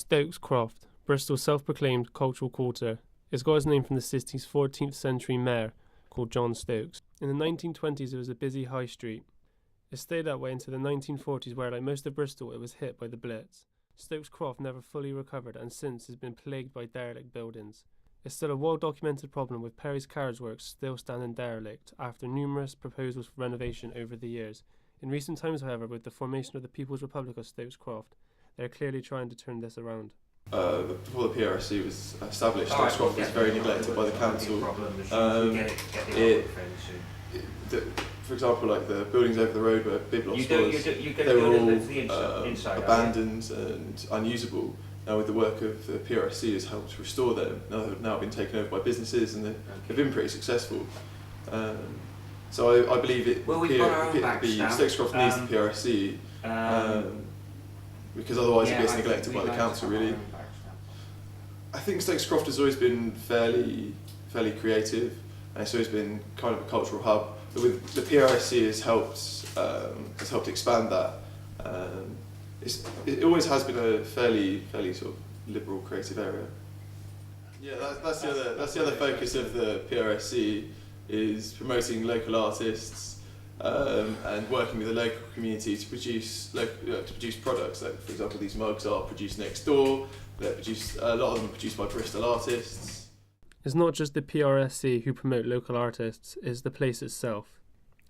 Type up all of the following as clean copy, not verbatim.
Stokes Croft, Bristol's self-proclaimed cultural quarter, it's got its name from the city's 14th century mayor called John Stokes. In the 1920s it was a busy high street. It stayed that way into the 1940s where, like most of Bristol, it was hit by the Blitz. Stokes Croft never fully recovered and since has been plagued by derelict buildings. It's still a well-documented problem with Perry's Carriage Works still standing derelict after numerous proposals for renovation over the years. In recent times, however, with the formation of the People's Republic of Stokes Croft, they're clearly trying to turn this around. Before the PRSC was established, Stokes Croft was very neglected by the council. For example, like the buildings over the road where Biblos was, they were all abandoned and unusable. Now with the work of the PRSC has helped restore them. Now they've now been taken over by businesses and they've been pretty successful. So I believe Stokes Croft needs the PRSC because otherwise it gets neglected by the council really. I think Stokes Croft has always been fairly creative and it's always been kind of a cultural hub. But with the PRSC has helped expand that. It always has been a fairly sort of liberal, creative area. Yeah, that's the other focus of the PRSC is promoting local artists and working with the local community to produce products. Like for example, these mugs are produced next door. A lot of them are produced by Bristol artists. It's not just the PRSC who promote local artists, it's the place itself.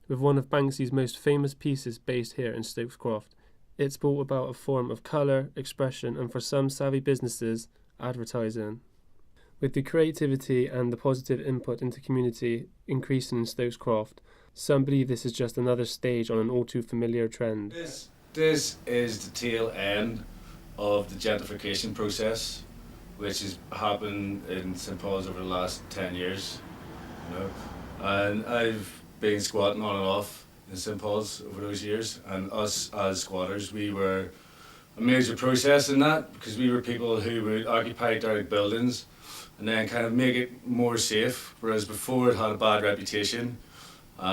With one of Banksy's most famous pieces based here in Stokes Croft, it's brought about a form of colour, expression and for some savvy businesses, advertising. With the creativity and the positive input into community increasing in Stokes Croft, some believe this is just another stage on an all too familiar trend. This is the tail end of the gentrification process, which has happened in St Paul's over the last 10 years. And I've been squatting on and off in St Paul's over those years, and us as squatters, we were a major process in that because we were people who would occupy derelict buildings and then kind of make it more safe, whereas before it had a bad reputation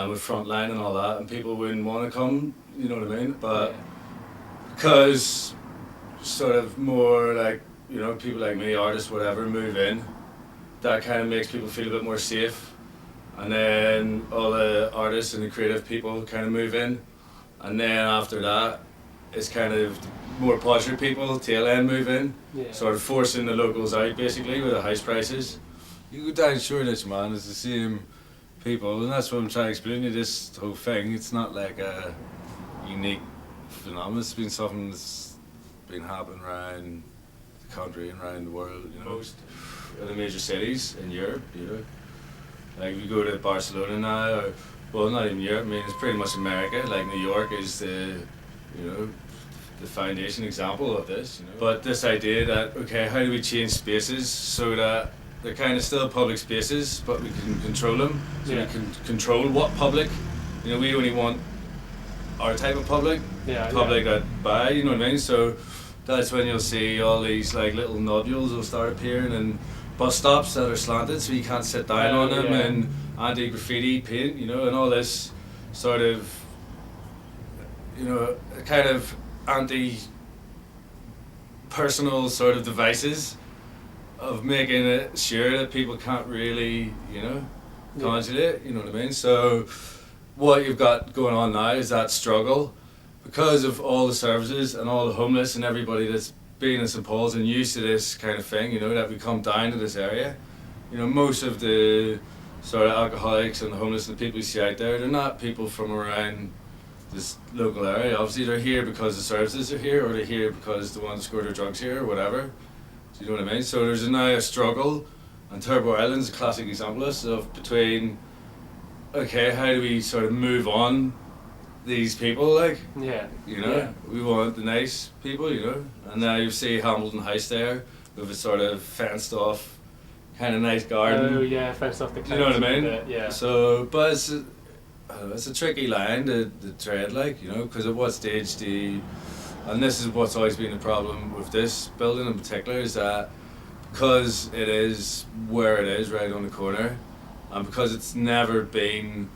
with Frontline and all that, and people wouldn't want to come, you know what I mean? But because sort of more like, people like me, artists, whatever, move in, that kind of makes people feel a bit more safe. And then all the artists and the creative people kind of move in. And then after that, it's kind of more posher people, tail end move in, sort of forcing the locals out basically with the house prices. You go down Shoreditch, man, it's the same people, and that's what I'm trying to explain to you, this whole thing. It's not like a unique phenomenon, it's been something that's been happening around the country and around the world, Most of the major cities in Europe, Like if you go to Barcelona now, or, well, not even Europe, I mean, it's pretty much America. Like New York is the foundation example of this. But this idea that, okay, how do we change spaces so that they're kind of still public spaces, but we can control them. So we can control what public. We only want our type of public, that buy. You know what I mean? So that's when you'll see all these like little nodules will start appearing and bus stops that are slanted so you can't sit down on them, and anti-graffiti paint, and all this sort of, kind of anti-personal sort of devices of making it sure that people can't really, conjugate, you know what I mean? So what you've got going on now is that struggle because of all the services and all the homeless and everybody that's been in St Paul's and used to this kind of thing, that we come down to this area. Most of the sort of alcoholics and the homeless and the people you see out there, they're not people from around this local area. Obviously they're here because the services are here, or they're here because they want to score their drugs here or whatever. Do you know what I mean? So there's now a struggle, and Turbo Island's a classic example of between, okay, how do we sort of move on these people, we want the nice people, and now you see Hamilton House there with a sort of fenced off kind of nice garden. Oh yeah, fenced off the you know what I mean? Yeah. So, but it's a tricky line to tread, because at what stage do you, and this is what's always been the problem with this building in particular, is that because it is where it is, right on the corner, and because it's never been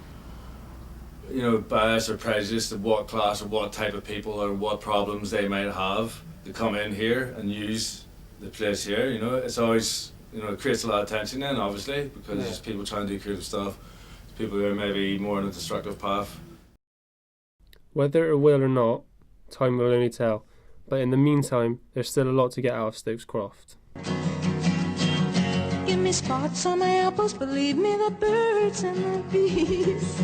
bias or prejudice of what class or what type of people or what problems they might have to come in here and use the place here. You know, it's always, you know, it creates a lot of tension then, obviously, because there's people trying to do creative stuff. There's people who are maybe more on a destructive path. Whether it will or not, time will only tell. But in the meantime, there's still a lot to get out of Stokes Croft. Give me spots on my apples, believe me, the birds and the bees.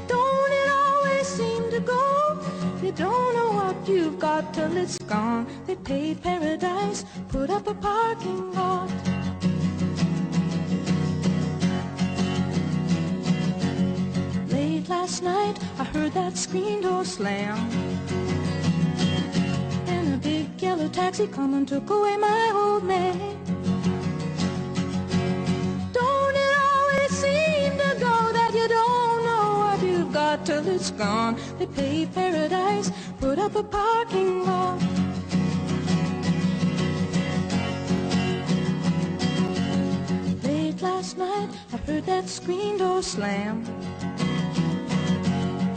Don't it always seem to go? You don't know what you've got till it's gone. They paved paradise, put up a parking lot. Late last night, I heard that screen door slam, and a big yellow taxi come and took away my old man. Till it's gone, they paved paradise, put up a parking lot. Late last night, I heard that screen door slam,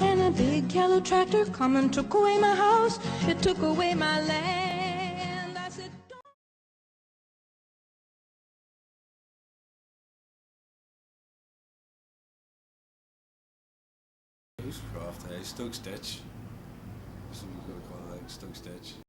and a big yellow tractor come and took away my house. It took away my land. I said, Stokes Croft, Stokes Ditch. That's what we're going to call it, like Stokes Ditch.